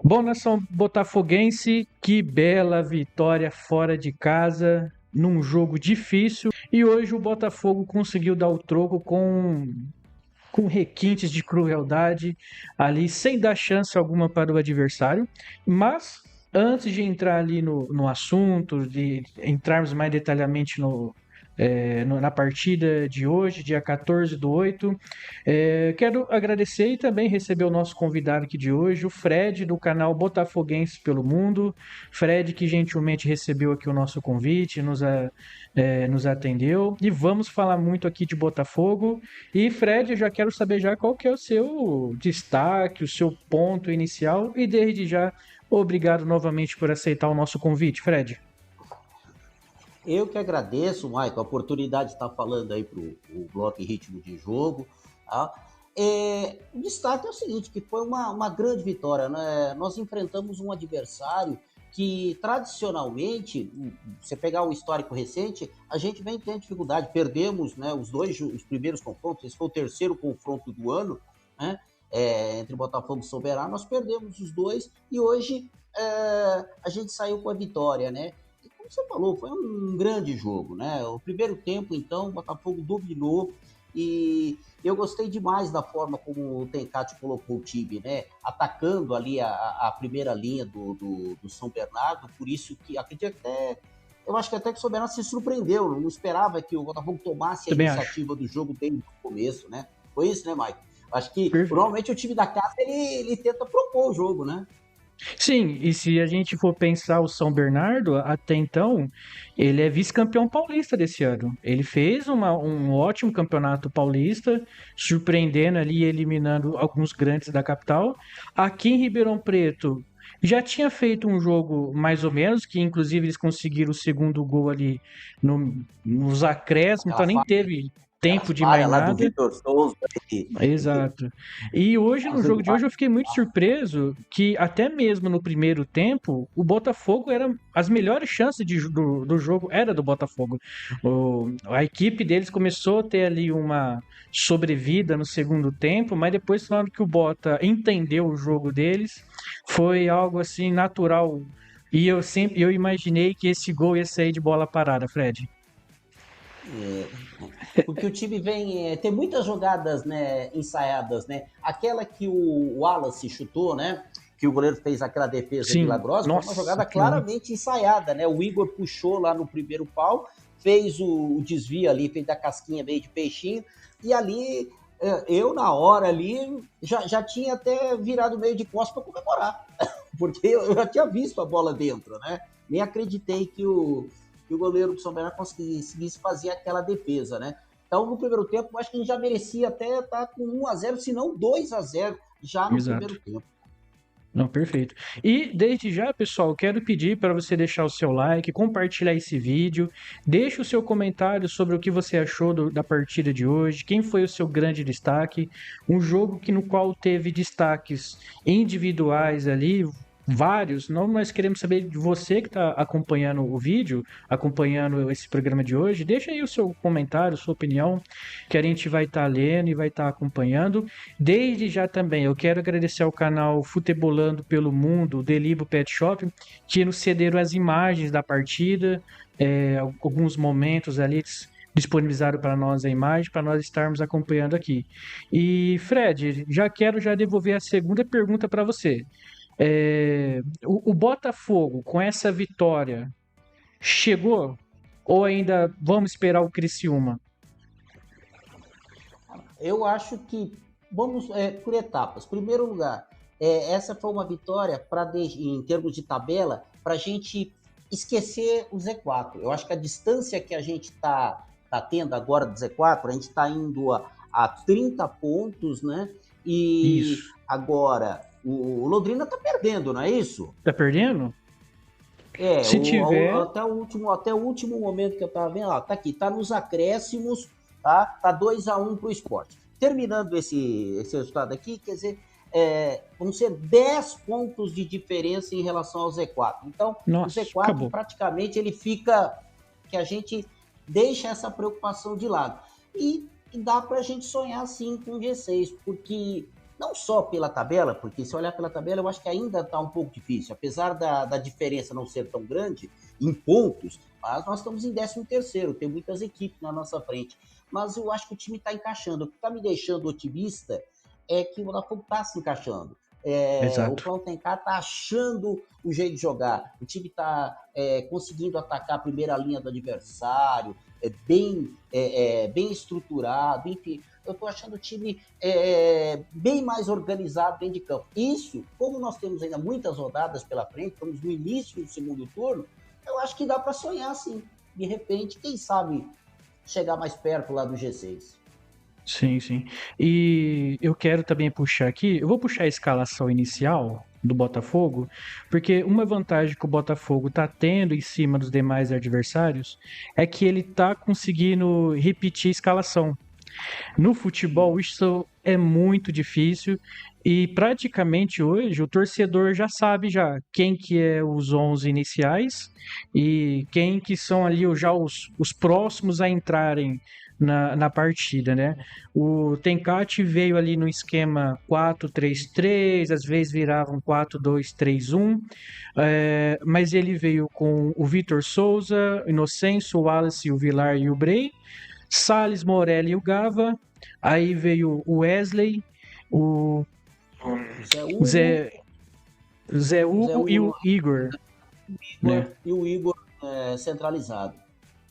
Bom, nação botafoguense, que bela vitória fora de casa, num jogo difícil. E hoje o Botafogo conseguiu dar o troco com requintes de crueldade ali, sem dar chance alguma para o adversário. Mas antes de entrar ali no assunto, de entrarmos mais detalhadamente na partida de hoje, dia 14/8, quero agradecer e também receber o nosso convidado aqui de hoje, o Fred, do canal Botafoguense pelo Mundo. Fred, que gentilmente recebeu aqui o nosso convite, nos atendeu. E vamos falar muito aqui de Botafogo. E Fred, eu já quero saber já qual que é o seu destaque, o seu ponto inicial. E desde já, obrigado novamente por aceitar o nosso convite, Fred. Eu que agradeço, Michael, a oportunidade de estar falando aí para o Bloco em Ritmo de Jogo. Tá? O destaque é o seguinte, que foi uma grande vitória, né? Nós enfrentamos um adversário que, tradicionalmente, você pegar o histórico recente, a gente vem tendo dificuldade. Perdemos, né, os primeiros confrontos, esse foi o terceiro confronto do ano, né? Entre Botafogo e Soberano, nós perdemos os dois e hoje a gente saiu com a vitória, né? Como você falou, foi um grande jogo, né? O primeiro tempo, então, o Botafogo dominou e eu gostei demais da forma como o Tencati colocou o time, né? Atacando ali a primeira linha do São Bernardo, por isso que acredito até. Eu acho que até que o São Bernardo se surpreendeu, não esperava que o Botafogo tomasse a Também acho. iniciativa do jogo desde o começo, né? Foi isso, né, Mike? Acho que Perfeito. normalmente o time da casa ele tenta propor o jogo, né? Sim, e se a gente for pensar o São Bernardo, até então, ele é vice-campeão paulista desse ano. Ele fez um ótimo campeonato paulista, surpreendendo ali, eliminando alguns grandes da capital. Aqui em Ribeirão Preto, já tinha feito um jogo mais ou menos, que inclusive eles conseguiram o segundo gol ali nos acréscimos, então nem teve tempo Aquelas de mais falhas lá do nada. Vitor Souza e Exato. E hoje, no jogo fazendo de hoje, eu fiquei muito surpreso que até mesmo no primeiro tempo, o Botafogo era as melhores chances do jogo era do Botafogo. A equipe deles começou a ter ali uma sobrevida no segundo tempo, mas depois, na hora que o Bota entendeu o jogo deles, foi algo assim natural. E eu imaginei que esse gol ia sair de bola parada, Fred. porque o time vem tem muitas jogadas, né, ensaiadas, né? Aquela que o Wallace chutou, né? Que o goleiro fez aquela defesa Sim, milagrosa, foi uma nossa, jogada aquilo ali. claramente ensaiada, né? O Igor puxou lá no primeiro pau, fez o desvio ali, fez a casquinha meio de peixinho, e ali eu na hora ali já tinha até virado meio de costas para comemorar, porque eu já tinha visto a bola dentro, né? Nem acreditei que o goleiro do São Bernardo conseguisse fazer aquela defesa, né? Então, no primeiro tempo, eu acho que a gente já merecia até estar com 1-0, se não 2-0, já no primeiro Exato. tempo. Não, perfeito. E desde já, pessoal, quero pedir para você deixar o seu like, compartilhar esse vídeo, deixe o seu comentário sobre o que você achou da partida de hoje, quem foi o seu grande destaque, um jogo no qual teve destaques individuais ali, vários. Não, nós queremos saber de você que está acompanhando o vídeo, acompanhando esse programa de hoje. Deixa aí o seu comentário, sua opinião, que a gente vai estar lendo e vai estar acompanhando. Desde já também, eu quero agradecer ao canal Futebolando pelo Mundo, Delibo Pet Shop, que nos cederam as imagens da partida, alguns momentos ali eles disponibilizaram para nós a imagem, para nós estarmos acompanhando aqui. E Fred, já quero já devolver a segunda pergunta para você. O Botafogo, com essa vitória, chegou? Ou ainda vamos esperar o Criciúma? Eu acho que vamos por etapas. Primeiro lugar, essa foi uma vitória em termos de tabela para a gente esquecer o Z4. Eu acho que a distância que a gente tá tendo agora do Z4, a gente está indo a 30 pontos, né? E Isso. agora o Londrina está perdendo, não é isso? Tá perdendo? Se tiver, Até o último momento que eu tava vendo, ó, tá aqui, tá nos acréscimos, tá? Tá 2-1 pro esporte. Terminando esse resultado aqui, quer dizer, vão ser 10 pontos de diferença em relação ao Z4. Então, o nossa, Z4 acabou. praticamente ele fica, que a gente deixa essa preocupação de lado. E dá pra gente sonhar sim com o G6, porque Não só pela tabela, porque se olhar pela tabela, eu acho que ainda está um pouco difícil. Apesar da diferença não ser tão grande em pontos, mas nós estamos em 13º, tem muitas equipes na nossa frente. Mas eu acho que o time está encaixando. O que está me deixando otimista é que o Botafogo está se encaixando. O Exato. Cláudio Tencar está achando o jeito de jogar. O time está conseguindo atacar a primeira linha do adversário, bem estruturado, enfim. Eu estou achando o time bem mais organizado dentro de campo. Isso, como nós temos ainda muitas rodadas pela frente, estamos no início do segundo turno, eu acho que dá para sonhar sim. De repente, quem sabe chegar mais perto lá do G6. Sim, sim. E eu quero também puxar aqui, eu vou puxar a escalação inicial do Botafogo, porque uma vantagem que o Botafogo está tendo em cima dos demais adversários é que ele está conseguindo repetir a escalação. No futebol, isso é muito difícil e praticamente hoje o torcedor já sabe já quem que é os 11 iniciais e quem que são ali já os próximos a entrarem na partida, né? O Tencate veio ali no esquema 4-3-3, às vezes virava um 4-2-3-1, mas ele veio com o Vitor Souza, o Inocêncio, o Wallace, o Vilar e o Brey, Salles, Morelli e o Gava. Aí veio o Wesley, o Zé Hugo, Zé, Zé Zé Hugo e o Hugo Igor, né? e o Igor centralizado.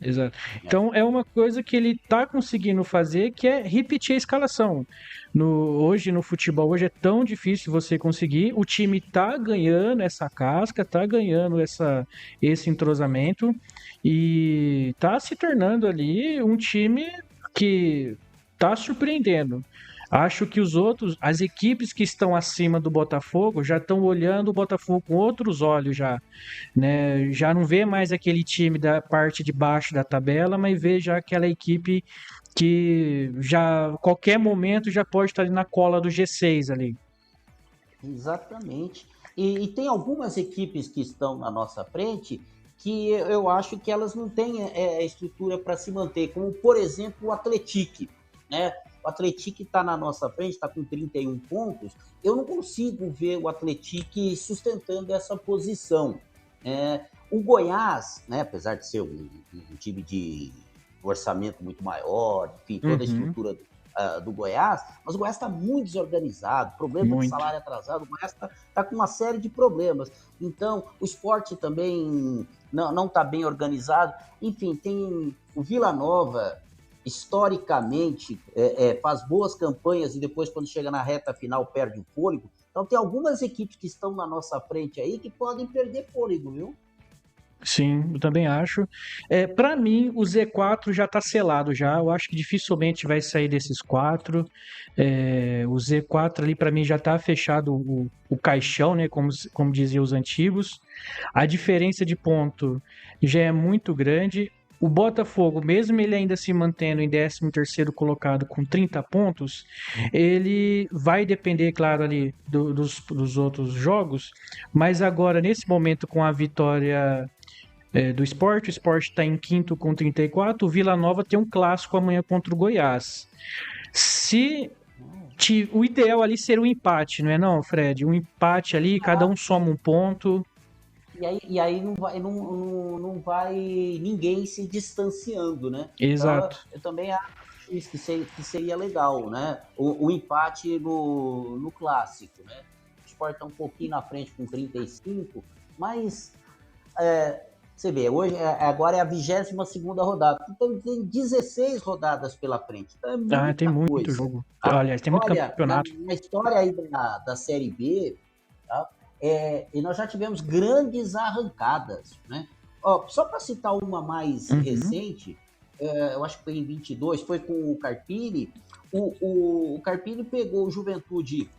Exato. Então é uma coisa que ele tá conseguindo fazer, que é repetir a escalação. Hoje no futebol, hoje é tão difícil você conseguir. O time tá ganhando essa casca, tá ganhando esse entrosamento e tá se tornando ali um time que tá surpreendendo. Acho que as equipes que estão acima do Botafogo já estão olhando o Botafogo com outros olhos já, né? Já não vê mais aquele time da parte de baixo da tabela, mas vê já aquela equipe que já a qualquer momento já pode estar ali na cola do G6 ali. Exatamente. E tem algumas equipes que estão na nossa frente que eu acho que elas não têm estrutura para se manter, como por exemplo o Atlético, né? O Atlético está na nossa frente, está com 31 pontos. Eu não consigo ver o Atlético sustentando essa posição. O Goiás, né, apesar de ser um time de orçamento muito maior, enfim, toda a Uhum, estrutura do Goiás, mas o Goiás está muito desorganizado, problema de muito. salário atrasado, o Goiás está com uma série de problemas. Então, o esporte também não está bem organizado. Enfim, tem o Vila Nova, historicamente, faz boas campanhas e depois, quando chega na reta final, perde o fôlego. Então, tem algumas equipes que estão na nossa frente aí que podem perder fôlego, viu? Sim, eu também acho. Para mim, o Z4 já está selado já. Eu acho que dificilmente vai sair desses quatro. O Z4 ali para mim já está fechado o caixão, né? Como diziam os antigos. A diferença de ponto já é muito grande. O Botafogo, mesmo ele ainda se mantendo em 13º colocado com 30 pontos, ele vai depender, claro, ali dos outros jogos, mas agora, nesse momento, com a vitória do Sport, o Sport está em quinto com 34, o Vila Nova tem um clássico amanhã contra o Goiás. Se o ideal ali seria um empate, não é não, Fred? Um empate ali, cada um soma um ponto. E aí não vai ninguém se distanciando, né? Então, Exato. eu também acho isso, que seria legal, né? O empate no clássico, né? O Sport está um pouquinho na frente com 35, mas você vê, hoje, agora é a 22ª rodada, então tem 16 rodadas pela frente, então é Ah, tem muita muito coisa. jogo. Aliás, tem muito Olha, na, campeonato. na história aí da Série B, tá? E nós já tivemos grandes arrancadas, né? Ó, só para citar uma mais Uhum. recente, eu acho que foi em 22, foi com o Carpini. O Carpini pegou o Juventude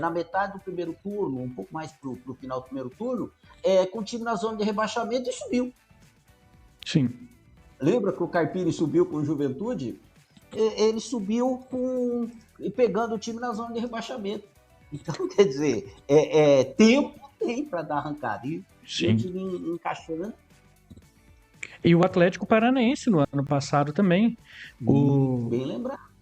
na metade do primeiro turno, um pouco mais para o final do primeiro turno, com o time na zona de rebaixamento e subiu. Sim. Lembra que o Carpini subiu com o Juventude? Ele subiu pegando o time na zona de rebaixamento. Então, quer dizer, tempo tem para dar arrancada. E o Sim. time encaixando. E o Atlético Paranaense no ano passado também. O, Bem lembrado.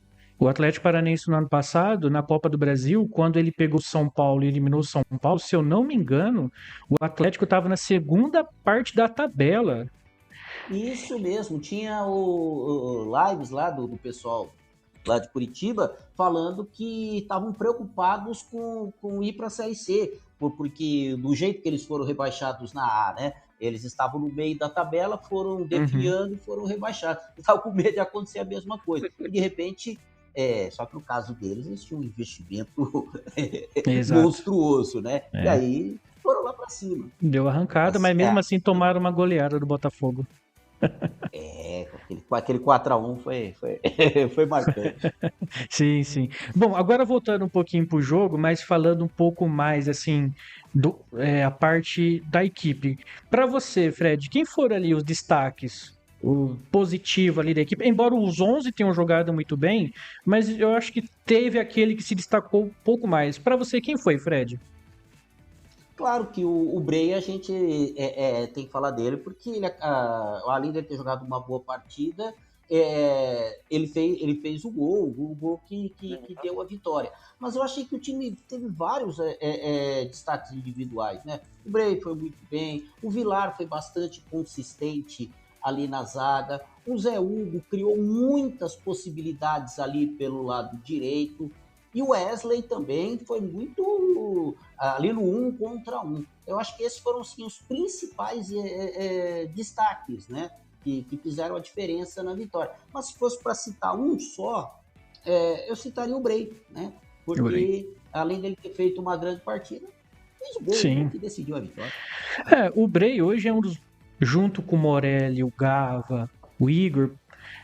O Atlético Paranaense no ano passado, na Copa do Brasil, quando ele pegou o São Paulo e eliminou o São Paulo, se eu não me engano, o Atlético estava na segunda parte da tabela. Isso mesmo, tinha lives lá do pessoal lá de Curitiba falando que estavam preocupados com ir para a Série C, porque do jeito que eles foram rebaixados na A, né? Eles estavam no meio da tabela, foram Uhum. defiando e foram rebaixados. Estavam com medo de acontecer a mesma coisa. E de repente, só que no caso deles, eles tinham um investimento Exato. monstruoso, né? E É. aí foram lá para cima. Deu arrancada, Mas mas mesmo assim tomaram uma goleada do Botafogo. aquele 4-1 foi marcante. Sim, sim. Bom, agora voltando um pouquinho pro jogo, mas falando um pouco mais assim a parte da equipe. Para você, Fred, quem foram ali os destaques? O positivo ali da equipe, embora os 11 tenham jogado muito bem, mas eu acho que teve aquele que se destacou um pouco mais. Para você, quem foi, Fred? Claro que o Bray a gente tem que falar dele, porque ele, além de ter jogado uma boa partida, ele fez o gol que deu a vitória. Mas eu achei que o time teve vários destaques individuais, né? O Bray foi muito bem, o Vilar foi bastante consistente ali na zaga, o Zé Hugo criou muitas possibilidades ali pelo lado direito, e o Wesley também foi muito ali no 1 contra 1. Eu acho que esses foram sim, os principais destaques, né? Que fizeram a diferença na vitória. Mas se fosse para citar um só, eu citaria o Bray, né? Oi. Porque além dele ter feito uma grande partida, fez o gol Sim. que decidiu a vitória. O Bray hoje é um dos, junto com o Morelli, o Gava, o Igor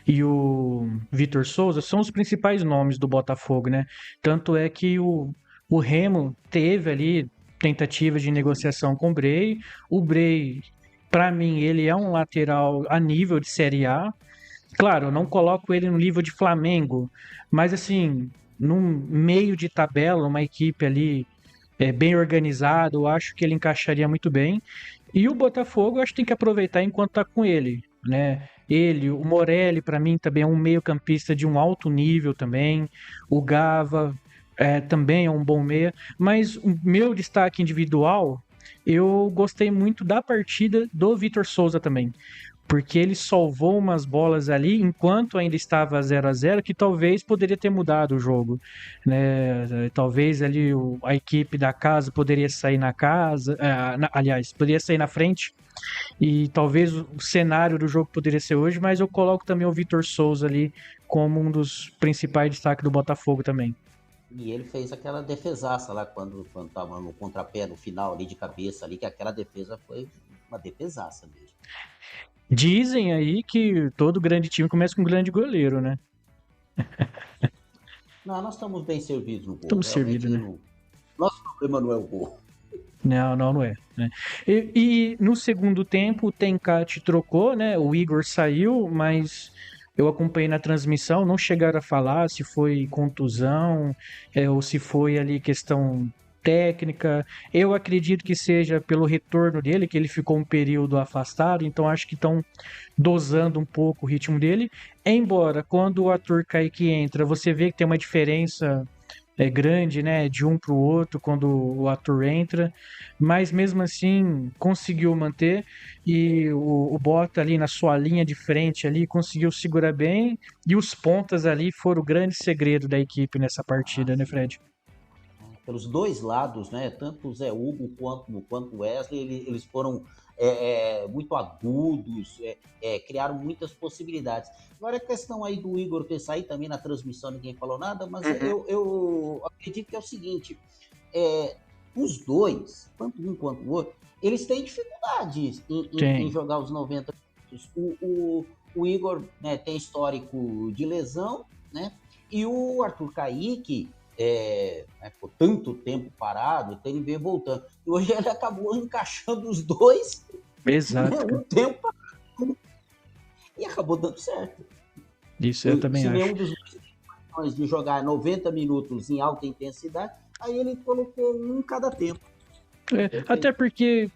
e o Vitor Souza, são os principais nomes do Botafogo, né? Tanto é que o Remo teve ali tentativa de negociação com o Bray. O Bray, para mim, ele é um lateral a nível de Série A. Claro, eu não coloco ele no nível de Flamengo, mas assim, num meio de tabela, uma equipe ali bem organizado, eu acho que ele encaixaria muito bem. E o Botafogo, eu acho que tem que aproveitar enquanto tá com ele, né? Ele, o Morelli, para mim, também é um meio-campista de um alto nível também. O Gava também é um bom meia. Mas o meu destaque individual, eu gostei muito da partida do Vitor Souza também, porque ele salvou umas bolas ali enquanto ainda estava 0-0 que talvez poderia ter mudado o jogo, né? Talvez ali a equipe da casa poderia sair na casa, aliás, poderia sair na frente e talvez o cenário do jogo poderia ser hoje, mas eu coloco também o Vitor Souza ali como um dos principais destaques do Botafogo também. E ele fez aquela defesaça lá quando tava no contrapé no final ali de cabeça ali, que aquela defesa foi uma defesaça mesmo. Dizem aí que todo grande time começa com um grande goleiro, né? Não, nós estamos bem servidos no gol. Estamos servidos, Realmente, né? não, nosso problema não é o gol. Não, não, não é. Né? E no segundo tempo, o Tencate trocou, né? O Igor saiu, mas eu acompanhei na transmissão, não chegaram a falar se foi contusão ou se foi ali questão técnica. Eu acredito que seja pelo retorno dele, que ele ficou um período afastado, então acho que estão dosando um pouco o ritmo dele. Embora quando o Arthur Kaique entra, você vê que tem uma diferença grande, né, de um para o outro quando o ator entra, mas mesmo assim conseguiu manter e o Bota ali na sua linha de frente ali conseguiu segurar bem e os pontas ali foram o grande segredo da equipe nessa Ah, partida, né, sim. Fred? Pelos dois lados, né? Tanto o Zé Hugo quanto o Wesley, eles foram muito agudos, criaram muitas possibilidades. Agora a questão aí do Igor ter saído também na transmissão, ninguém falou nada, mas Uhum. eu acredito que é o seguinte: é, os dois, tanto um quanto o outro, eles têm dificuldades em Tem. jogar os 90 minutos. O Igor, né, tem histórico de lesão, né? E o Arthur Kaique, por tanto tempo parado, então ele veio voltando. E hoje ele acabou encaixando os dois, né, Exato, um cara. tempo e acabou dando certo. Isso eu também Se acho. nenhum dos dois tem condições de jogar 90 minutos em alta intensidade, aí ele colocou um em cada tempo. Até Perfeito. porque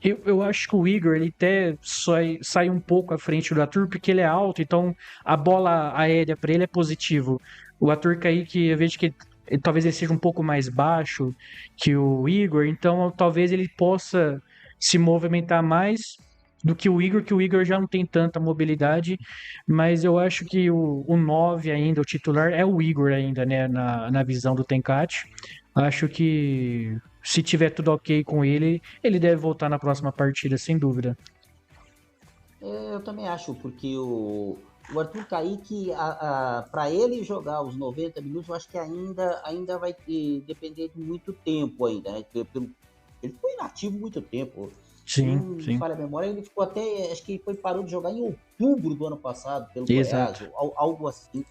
Eu acho que o Igor ele até sai um pouco à frente do Arthur porque ele é alto, então a bola aérea para ele é positivo. O Arthur Kaique, eu vejo que talvez ele seja um pouco mais baixo que o Igor, então talvez ele possa se movimentar mais do que o Igor já não tem tanta mobilidade, mas eu acho que o 9 ainda, o titular, é o Igor ainda, né, na visão do Tencate. Acho que se tiver tudo ok com ele, ele deve voltar na próxima partida, sem dúvida. Eu também acho, porque o Arthur Kaique, para ele jogar os 90 minutos, eu acho que ainda vai depender de muito tempo ainda, né? Ele foi inativo muito tempo. Se não Sim, me sim. falha a memória, ele ficou até, acho que ele parou de jogar em outubro do ano passado pelo Goiás, Exato. ou algo assim.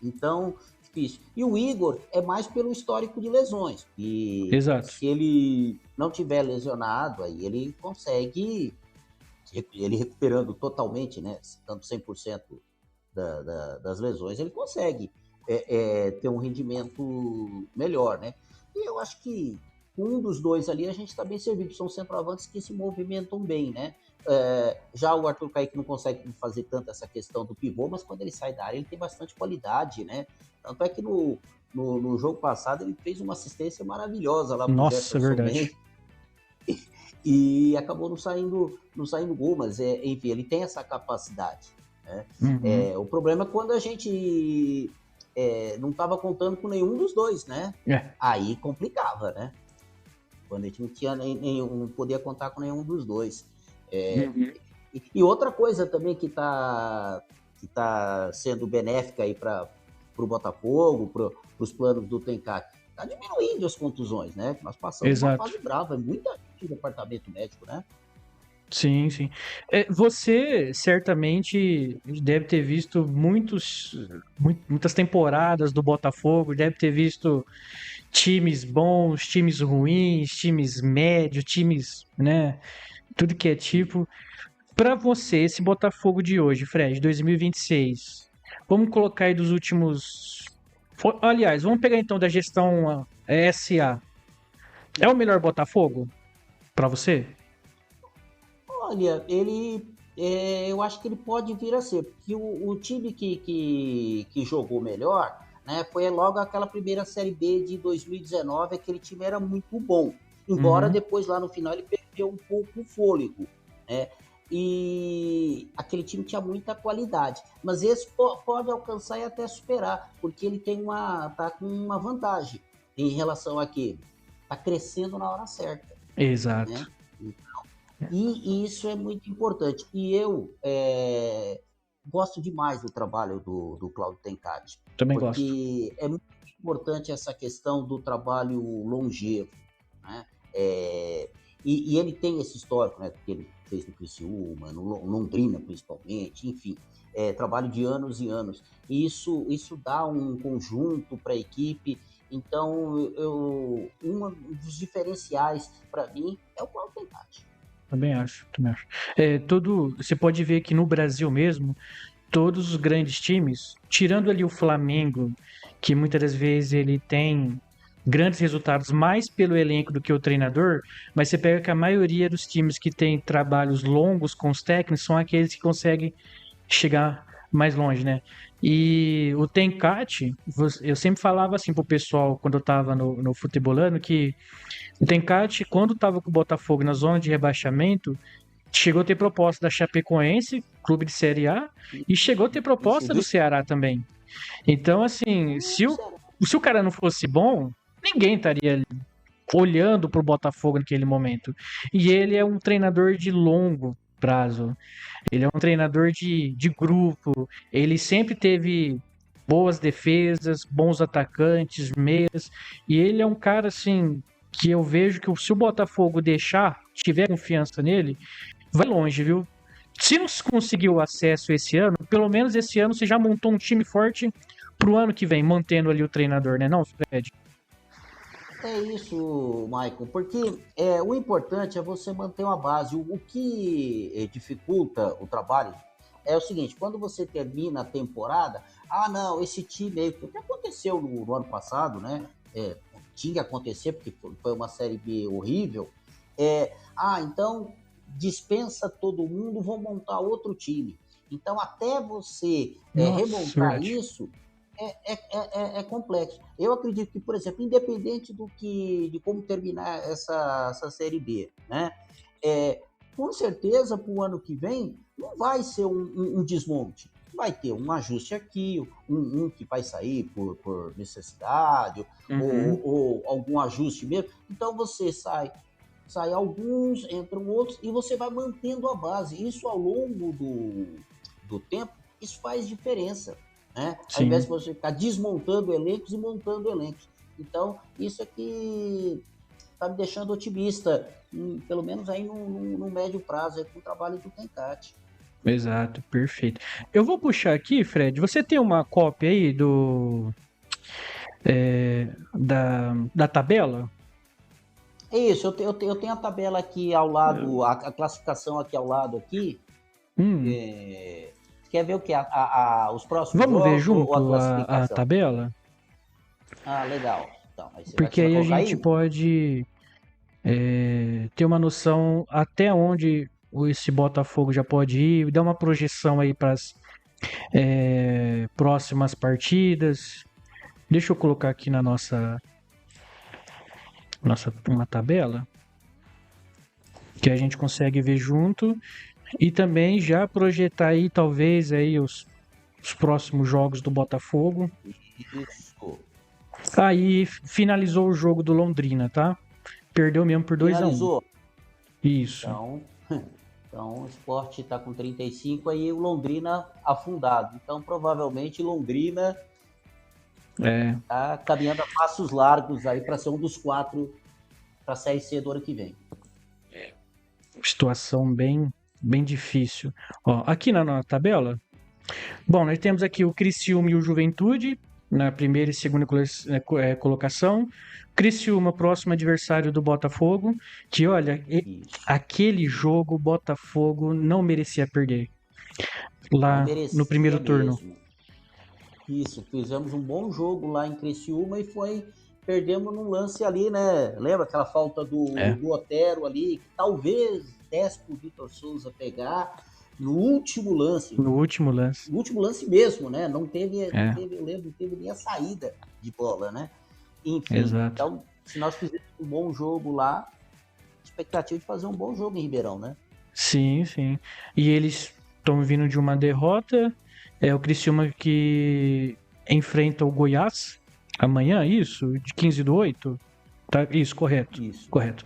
Então, difícil. E o Igor é mais pelo histórico de lesões. E Exato. se ele não tiver lesionado, aí ele consegue, ele recuperando totalmente, né? Tanto 100% das lesões, ele consegue ter um rendimento melhor, né? E eu acho que um dos dois ali a gente está bem servido. São centroavantes que se movimentam bem, né? Já o Arthur Kaique não consegue fazer tanto essa questão do pivô, mas quando ele sai da área ele tem bastante qualidade, né? Tanto é que no jogo passado ele fez uma assistência maravilhosa lá pro Nossa, é Jefferson verdade. Mendes e acabou não saindo gol, mas enfim, ele tem essa capacidade. Né? Uhum. O problema é quando a gente não estava contando com nenhum dos dois, né? É. Aí complicava, né? Quando a gente não tinha não podia contar com nenhum dos dois. É, Uhum. e outra coisa também que tá sendo benéfica aí para o Botafogo, para os planos do Tenkat, está diminuindo as contusões, né? Nós passamos uma Exato. fase brava, muita gente no departamento médico, né? Sim, sim. Você certamente deve ter visto muitas temporadas do Botafogo, deve ter visto times bons, times ruins, times médios, times, né? Tudo que é tipo. Para você, esse Botafogo de hoje, Fred, 2026, vamos colocar aí dos últimos. Aliás, vamos pegar então da gestão SA. É o melhor Botafogo para você? Olha, eu acho que ele pode vir a ser, porque o time que jogou melhor, né, foi logo aquela primeira Série B de 2019, aquele time era muito bom, embora Uhum. depois lá no final ele perdeu um pouco o fôlego, né, e aquele time tinha muita qualidade, mas esse pode alcançar e até superar, porque ele tá com uma vantagem em relação àquele, tá crescendo na hora certa, Exato. né? E isso é muito importante. E eu gosto demais do trabalho do Claudio Tencati, Também gosto. porque é muito importante essa questão do trabalho longevo. Né? E ele tem esse histórico, né, que ele fez no Criciúma, no Londrina principalmente, enfim, trabalho de anos e anos. E isso dá um conjunto para a equipe. Então, um dos diferenciais para mim é o Claudio Tencati. Também acho, também acho. Você pode ver que no Brasil mesmo, todos os grandes times, tirando ali o Flamengo, que muitas das vezes ele tem grandes resultados mais pelo elenco do que o treinador, mas você pega que a maioria dos times que tem trabalhos longos com os técnicos são aqueles que conseguem chegar mais longe, né? E o Tencate, eu sempre falava assim pro pessoal quando eu tava no futebolano que o Tencate, quando tava com o Botafogo na zona de rebaixamento, chegou a ter proposta da Chapecoense, clube de Série A, e chegou a ter Isso, proposta do Ceará também. Então, assim, se o cara não fosse bom, ninguém estaria olhando para o Botafogo naquele momento. E ele é um treinador de longo prazo. Ele é um treinador de grupo. Ele sempre teve boas defesas, bons atacantes, meias. E ele é um cara, assim, que eu vejo que se o Botafogo deixar, tiver confiança nele, vai longe, viu? Se não conseguiu acesso esse ano, pelo menos esse ano você já montou um time forte pro ano que vem, mantendo ali o treinador, né, não, Fred? é isso, Michael, porque o importante é você manter uma base. O que dificulta o trabalho é o seguinte: quando você termina a temporada, não, esse time aí, o que aconteceu no ano passado, né? Tinha que acontecer, porque foi uma Série B horrível. Então dispensa todo mundo, vão montar outro time. Então, até você remontar verdade. isso, é complexo. Eu acredito que, por exemplo, independente de como terminar essa Série B, né? Com certeza, para o ano que vem, não vai ser um desmonte. Vai ter um ajuste aqui, um que vai sair por necessidade, Uhum. ou algum ajuste mesmo. Então, você sai alguns, entram outros, e você vai mantendo a base. Isso ao longo do tempo, isso faz diferença, né? Ao invés de Sim. você ficar desmontando elencos e montando elencos. Então, isso é que está me deixando otimista, pelo menos aí no médio prazo, com o trabalho do Tencate. Exato, perfeito. Eu vou puxar aqui, Fred. Você tem uma cópia aí da tabela? É isso, eu tenho a tabela aqui ao lado, a classificação aqui ao lado aqui. Hum, Quer ver o que? Os próximos vamos ver jogos ou a junto a classificação? tabela? Ah, legal. Então, aí Porque você vai aí a colocar gente aí? pode ter uma noção até onde esse Botafogo já pode ir, dar uma projeção aí para as próximas partidas. Deixa eu colocar aqui na nossa uma tabela que a gente consegue ver junto e também já projetar aí talvez aí os próximos jogos do Botafogo. Isso. Aí finalizou o jogo do Londrina, tá? Perdeu mesmo por 2-1. Finalizou. Isso. Então o Sport está com 35 aí o Londrina afundado. Então provavelmente Londrina está caminhando a passos largos aí para ser um dos 4 para a Série C do ano que vem. Situação bem difícil. Ó, aqui na tabela, bom, nós temos aqui o Criciúma e o Juventude na primeira e segunda colocação. Criciúma, próximo adversário do Botafogo, que olha, aquele jogo o Botafogo não merecia perder. Não Lá no primeiro merecia turno. mesmo. Isso, fizemos um bom jogo lá em Criciúma e perdemos num lance ali, né? Lembra aquela falta do Otero ali, que talvez desse pro Vitor Souza pegar no último lance. No último lance. No último lance mesmo, né? Não teve, eu lembro, não teve nem a saída de bola, né? Enfim, Exato. então, se nós fizermos um bom jogo lá, expectativa de fazer um bom jogo em Ribeirão, né? Sim, sim. E eles estão vindo de uma derrota. É o Criciúma que enfrenta o Goiás amanhã, isso? De 15/8? Tá, isso, correto. Isso. Correto.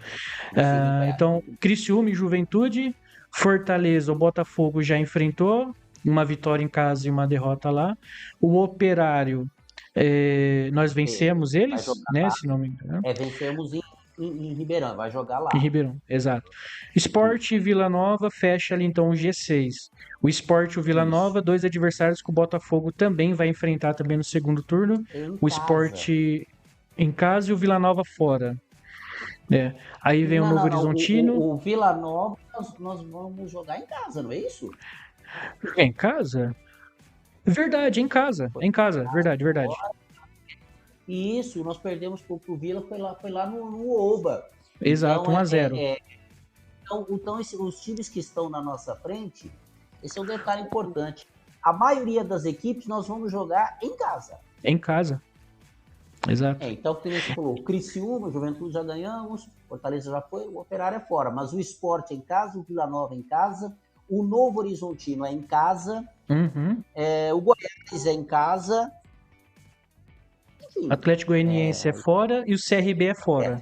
Então, Criciúma e Juventude. Fortaleza, o Botafogo já enfrentou. Uma vitória em casa e uma derrota lá. O Operário, nós vencemos eles, né? Se não me engano. Vencemos em Ribeirão, vai jogar lá. Em Ribeirão, exato. Sport e Vila Nova fecha ali então o G6. O Sport e o Vila Nova, dois adversários que o Botafogo também vai enfrentar também no segundo turno. O Sport em casa e o Vila Nova fora. Aí vem o Novo Horizontino. O Vila Nova nós vamos jogar em casa, não é isso? Em casa? Verdade, em casa. Em casa, verdade. Isso, nós perdemos pro Vila, foi lá no Oba. Exato, Então, 1-0. Então os times que estão na nossa frente, esse é um detalhe importante. A maioria das equipes nós vamos jogar em casa. Em casa. Exato. Então, como você falou, o Criciúma, o Juventude já ganhamos, Fortaleza já foi, o Operário é fora. Mas o Sport é em casa, o Vila Nova é em casa, o Novo Horizontino é em casa, o Goiás é em casa. Enfim, Atlético Goianiense é fora e o CRB é fora.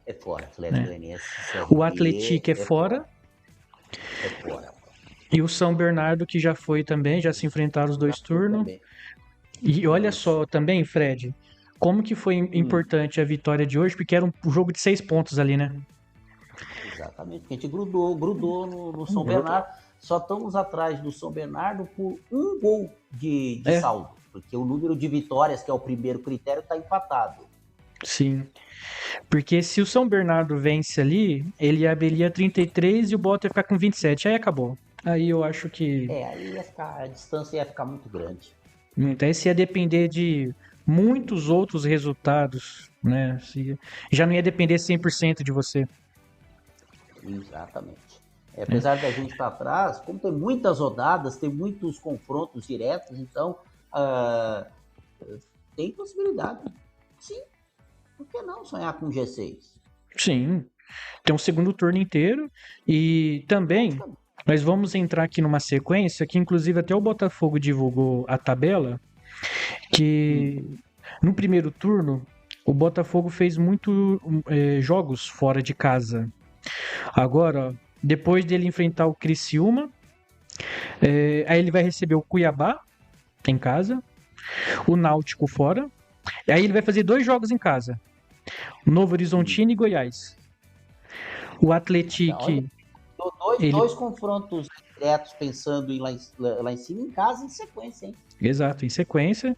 É fora, Atlético Goianiense. O Atlético é fora. É fora. E o São Bernardo, que já foi também, já se enfrentaram os dois turnos. E olha só também, Fred, como que foi importante a vitória de hoje, porque era um jogo de 6 pontos ali, né? Exatamente, a gente grudou no São Bernardo. Só estamos atrás do São Bernardo por um gol de saldo, porque o número de vitórias, que é o primeiro critério, está empatado. Sim, porque se o São Bernardo vence ali, ele abriria 33 e o Bota ia ficar com 27, aí acabou. Aí eu acho que... aí a distância ia ficar muito grande. Então esse ia depender de muitos outros resultados, né? Já não ia depender 100% de você. Exatamente. né? Apesar da gente estar atrás, como tem muitas rodadas, tem muitos confrontos diretos, então ah, tem possibilidade. Sim, por que não sonhar com G6? Sim, tem um segundo turno inteiro e também Praticamente. nós vamos entrar aqui numa sequência que inclusive até o Botafogo divulgou a tabela, que no primeiro turno o Botafogo fez muito jogos fora de casa. Agora, ó, depois dele enfrentar o Criciúma, aí ele vai receber o Cuiabá em casa, o Náutico fora, e aí ele vai fazer 2 jogos em casa, Novo Horizontino e Goiás. O Olha, Atlético, dois ele. confrontos diretos pensando em lá em cima, em casa, em sequência, hein? Exato, em sequência.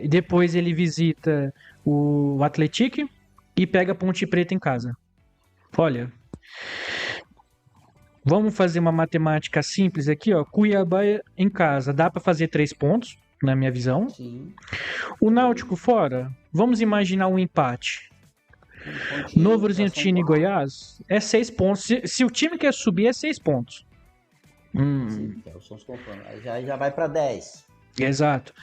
Depois ele visita o Atlético e pega a Ponte Preta em casa. Olha, vamos fazer uma matemática simples aqui, ó. Cuiabá em casa, dá para fazer 3 pontos, na minha visão. Sim. O Náutico fora, vamos imaginar um empate. Um Novo pontinho já são Horizontino e 4. Goiás é 6 pontos. Se o time quer subir, é 6 pontos. Sim, que são os confrontos. Aí já vai para 10. Exato.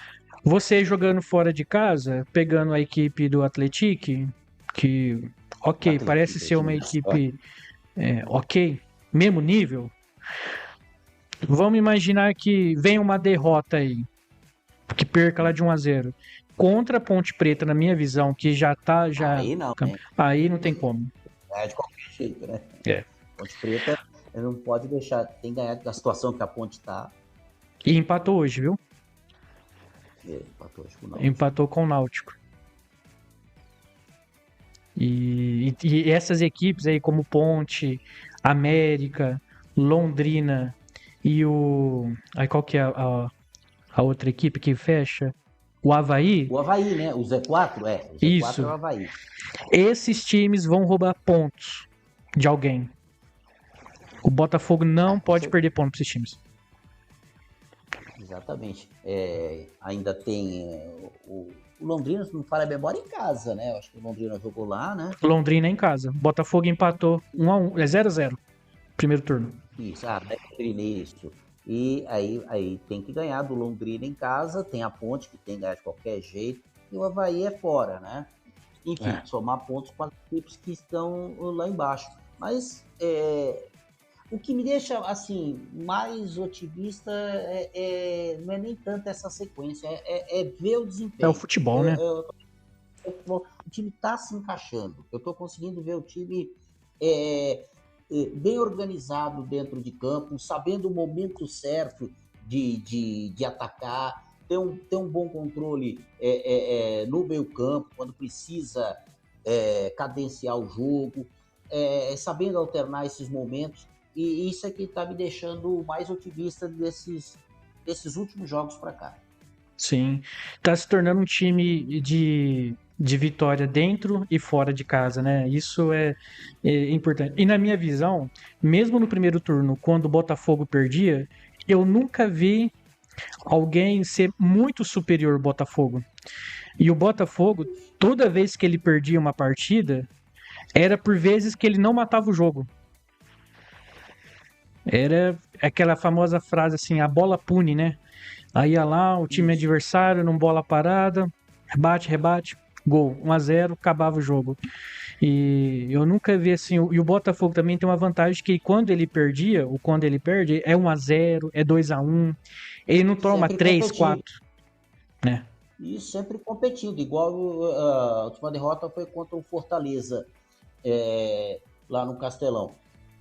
Você jogando fora de casa, pegando a equipe do Atlético, que, ok, parece Atlético é ser uma demais. equipe ok, mesmo nível. Vamos imaginar que vem uma derrota aí, que perca lá de 1-0. Contra a Ponte Preta, na minha visão, que já tá. Aí não, né? Aí não tem como. É de qualquer jeito, né? É. Ponte Preta, ele não pode deixar. Tem que ganhar da situação que a Ponte tá. E empatou hoje, viu? Empatou, acho que não. Empatou com o Náutico. E essas equipes aí, como Ponte, América, Londrina e o. Aí qual que é a outra equipe que fecha? O Avaí? O Avaí, né? O Z4, o Z4 Isso. é o Avaí. Esses times vão roubar pontos de alguém. O Botafogo não pode perder pontos para esses times. Exatamente. Ainda tem o Londrina, se não falha a memória, em casa, né? Eu acho que o Londrina jogou lá, né? Londrina em casa. Botafogo empatou 1-1, 0-0. Primeiro turno. Isso, Londrina, isso. E aí tem que ganhar do Londrina em casa, tem a Ponte, que tem que ganhar de qualquer jeito, e o Avaí é fora, né? Enfim, somar pontos com as equipes que estão lá embaixo. Mas o que me deixa assim mais otimista não é nem tanto essa sequência, é ver o desempenho. É o futebol, né? O time está se encaixando. Eu estou conseguindo ver o time bem organizado dentro de campo, sabendo o momento certo de atacar, ter um bom controle no meio campo, quando precisa cadenciar o jogo, sabendo alternar esses momentos. E isso é que está me deixando mais otimista desses últimos jogos para cá. Sim. Tá se tornando um time de vitória dentro e fora de casa, né? Isso é importante. E na minha visão, mesmo no primeiro turno, quando o Botafogo perdia, eu nunca vi alguém ser muito superior ao Botafogo. E o Botafogo, toda vez que ele perdia uma partida, era por vezes que ele não matava o jogo. Era aquela famosa frase assim, a bola pune, né? Aí ia lá, o time adversário, num bola parada, rebate, gol, 1-0, acabava o jogo. E eu nunca vi assim, e o Botafogo também tem uma vantagem que quando ele perdia, ou quando ele perde, é 1-0, é 2-1, ele não toma 3-4, né? E sempre competindo, igual a última derrota foi contra o Fortaleza, lá no Castelão.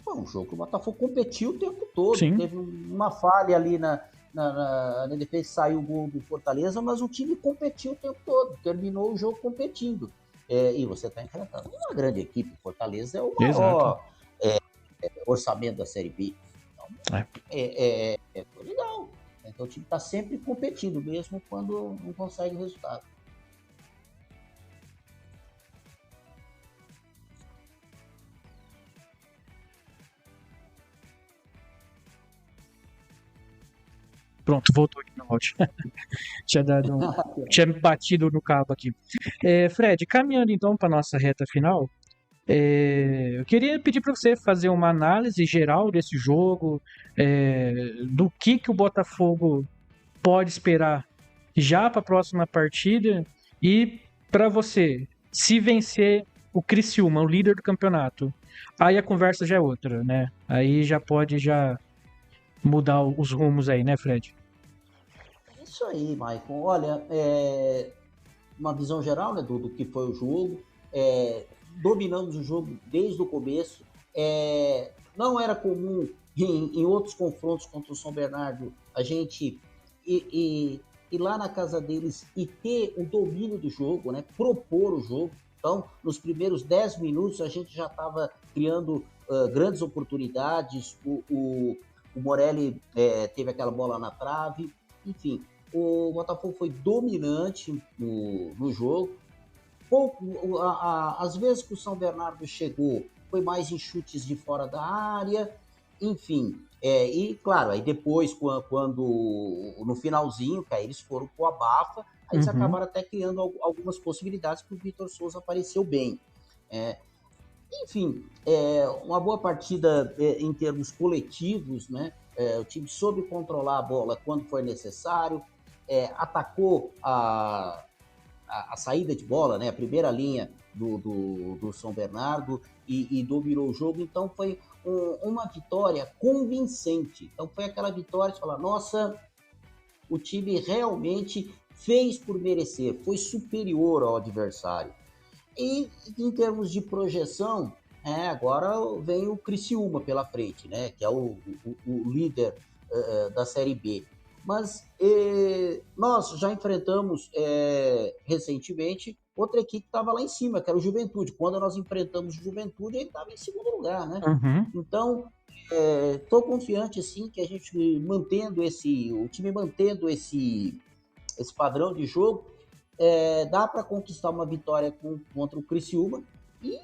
Foi um jogo que o Botafogo competiu o tempo todo. Sim. Teve uma falha ali na defesa, saiu o gol do Fortaleza, mas o time competiu o tempo todo, terminou o jogo competindo. E você está enfrentando uma grande equipe. Fortaleza é o maior orçamento da Série B. Então, legal. Então o time está sempre competindo, mesmo quando não consegue o resultado. Pronto, voltou aqui no áudio. Tinha batido no cabo aqui. Fred, caminhando então para nossa reta final, Eu queria pedir para você fazer uma análise geral desse jogo, do que o Botafogo pode esperar já para a próxima partida e para você, se vencer o Criciúma, o líder do campeonato, aí a conversa já é outra, né? Aí já pode já mudar os rumos aí, né, Fred? Isso aí, Maicon. Olha, uma visão geral, né, do que foi o jogo. Dominamos o jogo desde o começo. Não era comum em outros confrontos contra o São Bernardo a gente ir lá na casa deles e ter o domínio do jogo, né, propor o jogo. Então, nos primeiros 10 minutos, a gente já estava criando grandes oportunidades. O Morelli teve aquela bola na trave. Enfim, o Botafogo foi dominante no jogo. Às vezes que o São Bernardo chegou, foi mais em chutes de fora da área. Enfim, e claro, aí depois, quando no finalzinho, que aí eles foram pro abafa, aí eles acabaram até criando algumas possibilidades que o Vitor Souza apareceu bem. Enfim, uma boa partida em termos coletivos, né? O time soube controlar a bola quando foi necessário, atacou a saída de bola, né? A primeira linha do São Bernardo e dominou o jogo. Então foi uma vitória convincente. Então foi aquela vitória de falar, nossa, o time realmente fez por merecer, foi superior ao adversário. E em termos de projeção, agora vem o Criciúma pela frente, né? Que é o líder da Série B. Mas nós já enfrentamos recentemente outra equipe que estava lá em cima, que era o Juventude. Quando nós enfrentamos o Juventude, ele estava em segundo lugar, né? Então, estou confiante, assim, que a gente o time mantendo esse padrão de jogo, dá para conquistar uma vitória contra o Criciúma e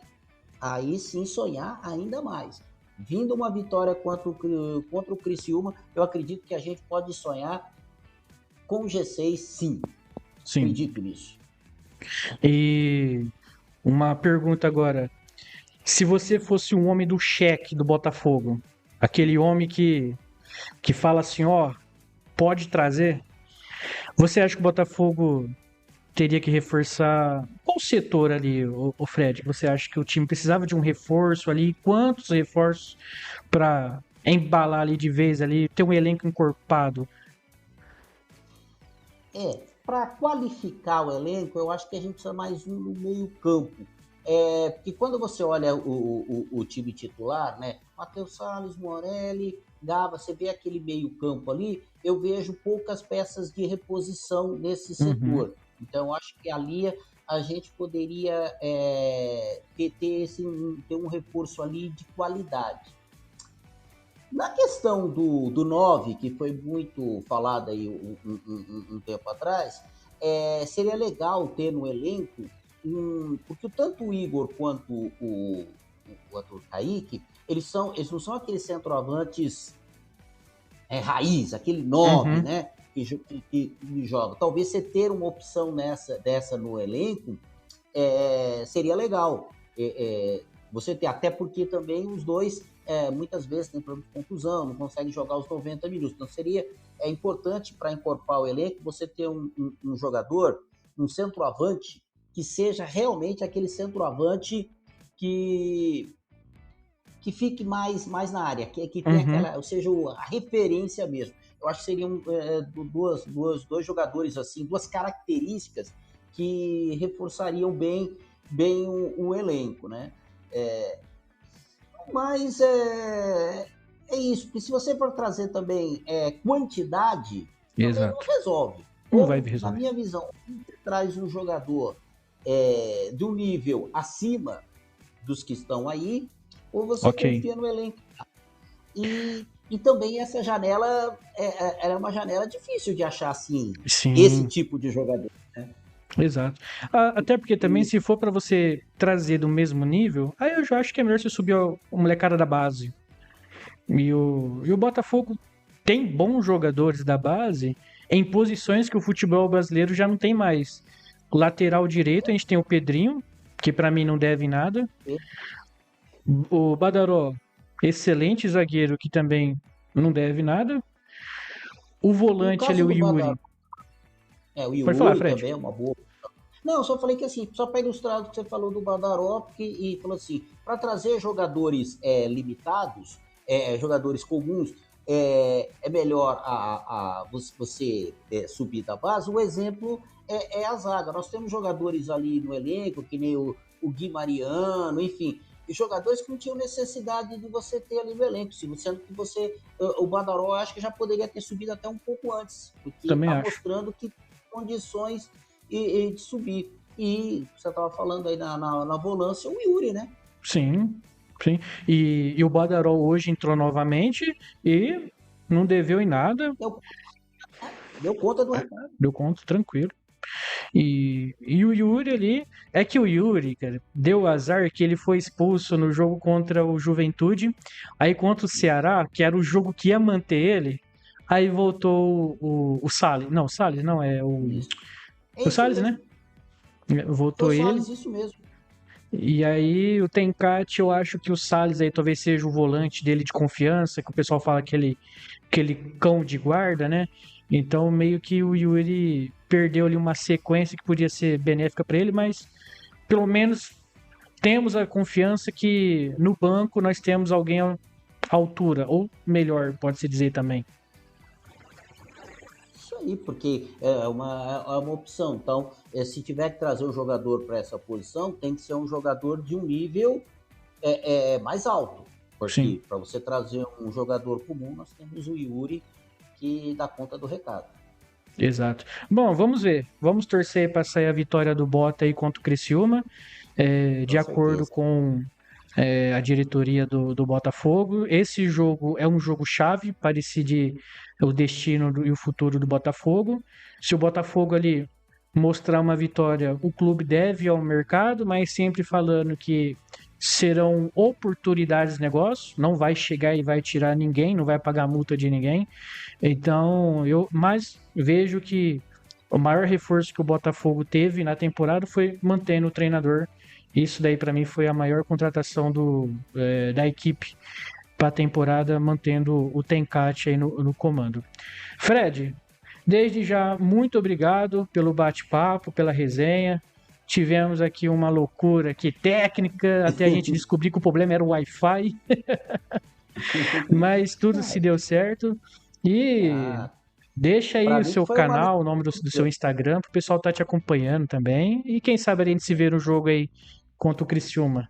aí sim sonhar ainda mais. Vindo uma vitória contra o Criciúma, eu acredito que a gente pode sonhar com o G6, sim. Acredito nisso. E uma pergunta agora. Se você fosse um homem do cheque do Botafogo, aquele homem que fala assim, ó, pode trazer, você acha que o Botafogo teria que reforçar qual setor ali, o Fred? Você acha que o time precisava de um reforço ali? Quantos reforços para embalar ali de vez ali, ter um elenco encorpado? Para qualificar o elenco, eu acho que a gente precisa mais um no meio campo. Porque quando você olha o time titular, né? Matheus Salles, Morelli, Gava, você vê aquele meio campo ali, eu vejo poucas peças de reposição nesse setor. Então, eu acho que ali a gente poderia ter um reforço ali de qualidade. Na questão do 9, que foi muito falado aí um tempo atrás, seria legal ter no elenco, porque tanto o Igor quanto o Arthur Kaique, eles não são aqueles centroavantes raiz, aquele 9, né? Que joga. Talvez você ter uma opção dessa no elenco seria legal. Você ter, até porque também os dois muitas vezes tem problema de contusão, não consegue jogar os 90 minutos. Então seria importante para encorpar o elenco você ter um jogador, um centroavante, que seja realmente aquele centroavante que fique mais na área, que tenha aquela, ou seja, a referência mesmo. Eu acho que seriam dois jogadores assim, duas características que reforçariam bem o elenco, né? Mas é isso, porque se você for trazer também quantidade, também não resolve. Não vai resolver. Na minha visão, você traz um jogador de um nível acima dos que estão aí, ou você confia no elenco. E também essa janela é uma janela difícil de achar assim, esse tipo de jogador. Né? Exato. Até porque também, se for para você trazer do mesmo nível, aí eu já acho que é melhor você subir a molecada da base. E o Botafogo tem bons jogadores da base em posições que o futebol brasileiro já não tem mais. Lateral direito, a gente tem o Pedrinho, que para mim não deve nada. O Badaró, excelente zagueiro, que também não deve nada. O E o volante ali, caso o do Yuri. Badar, o Pode falar, Yuri Fred. também é uma boa. Não, só falei que assim, só para ilustrar o que você falou do Badaró, e falou assim, para trazer jogadores limitados, jogadores comuns, é melhor você subir da base. O exemplo é a zaga. Nós temos jogadores ali no elenco, que nem o Gui Mariano, enfim, e jogadores que não tinham necessidade de você ter ali no elenco, sendo que o Badaró, acho que já poderia ter subido até um pouco antes, porque Também está acho. mostrando que tem condições de subir. E você estava falando aí na volância, o Yuri, né? Sim, sim. E o Badaró hoje entrou novamente e não deveu em nada, Deu, deu conta do recado. deu conta tranquilo. E o Yuri ali, é que o Yuri, cara, deu azar que ele foi expulso no jogo contra o Juventude, aí contra o Ceará, que era o jogo que ia manter ele, aí voltou o Salles. Não, o Salles não, é Isso. É o isso Salles, né? mesmo. Foi o Voltou ele. Salles, isso mesmo. E aí o Tencate, eu acho que o Salles aí talvez seja o volante dele de confiança, que o pessoal fala aquele cão de guarda, né? Então meio que o Yuri perdeu ali uma sequência que podia ser benéfica para ele, mas pelo menos temos a confiança que no banco nós temos alguém à altura, ou melhor, pode-se dizer também. Isso aí, porque é uma opção. Então, se tiver que trazer um jogador para essa posição, tem que ser um jogador de um nível mais alto. Sim, Porque para você trazer um jogador comum, nós temos o Yuri que dá conta do recado. exato. Bom, vamos ver. Vamos torcer para sair a vitória do Bota aí contra o Criciúma, de Com acordo certeza. com a diretoria do Botafogo. Esse jogo é um jogo chave para decidir o destino e o futuro do Botafogo. Se o Botafogo ali mostrar uma vitória, o clube deve ir ao mercado, mas sempre falando que serão oportunidades de negócio, não vai chegar e vai tirar ninguém, não vai pagar multa de ninguém. Então, eu mais vejo que o maior reforço que o Botafogo teve na temporada foi mantendo o treinador. Isso daí para mim foi a maior contratação da equipe para a temporada, mantendo o Tencate aí no comando. Fred, desde já, muito obrigado pelo bate-papo, pela resenha. Tivemos aqui uma loucura aqui técnica, até a gente descobrir que o problema era o Wi-Fi, mas tudo se deu certo. E Ah, deixa aí para o mim que seu foi uma canal, o nome do seu Instagram, para o pessoal estar te acompanhando também. E quem sabe a gente se vê no jogo aí contra o Criciúma.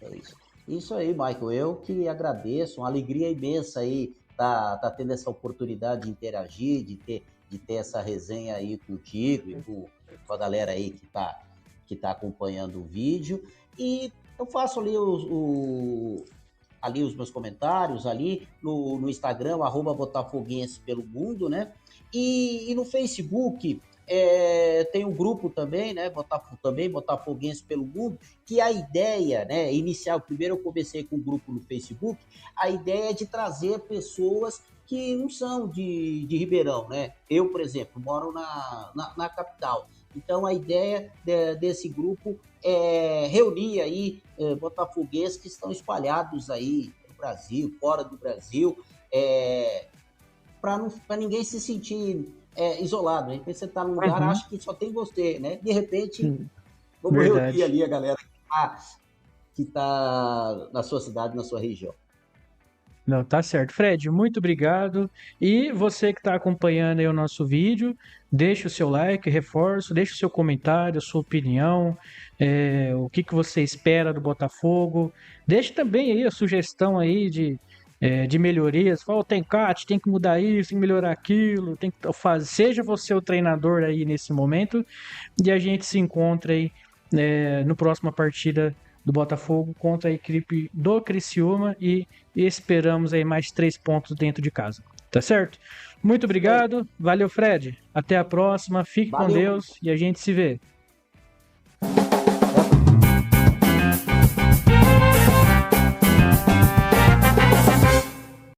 É isso. Isso aí, Michael. Eu que agradeço, uma alegria imensa aí tá tendo essa oportunidade de interagir, de ter essa resenha aí contigo e com a galera aí que tá acompanhando o vídeo. E eu faço ali os meus comentários ali no Instagram, @botafoguense pelo mundo, né? E no Facebook tem um grupo também, né? Botafoguense pelo mundo, que a ideia, né, inicial, primeiro eu comecei com um grupo no Facebook, a ideia é de trazer pessoas que não são de Ribeirão, né? Eu, por exemplo, moro na capital. Então, a ideia desse grupo é reunir aí botafoguenses que estão espalhados aí no Brasil, fora do Brasil, para ninguém se sentir isolado. Né? Você está num lugar, Uhum. acha que só tem você, né? De repente, vamos reunir Verdade. ali a galera que tá na sua cidade, na sua região. Não, tá certo. Fred, muito obrigado. E você que está acompanhando aí o nosso vídeo, deixa o seu like, reforço, deixa o seu comentário, a sua opinião, o que você espera do Botafogo. Deixa também aí a sugestão aí de melhorias. Fala, tem Cat, tem que mudar isso, tem que melhorar aquilo, tem que fazer. Seja você o treinador aí nesse momento e a gente se encontra aí no próxima partida do Botafogo contra a equipe do Criciúma e esperamos aí mais 3 pontos dentro de casa. Tá certo? Muito obrigado. Valeu, Fred. Até a próxima. Fique com Valeu, Deus e a gente se vê.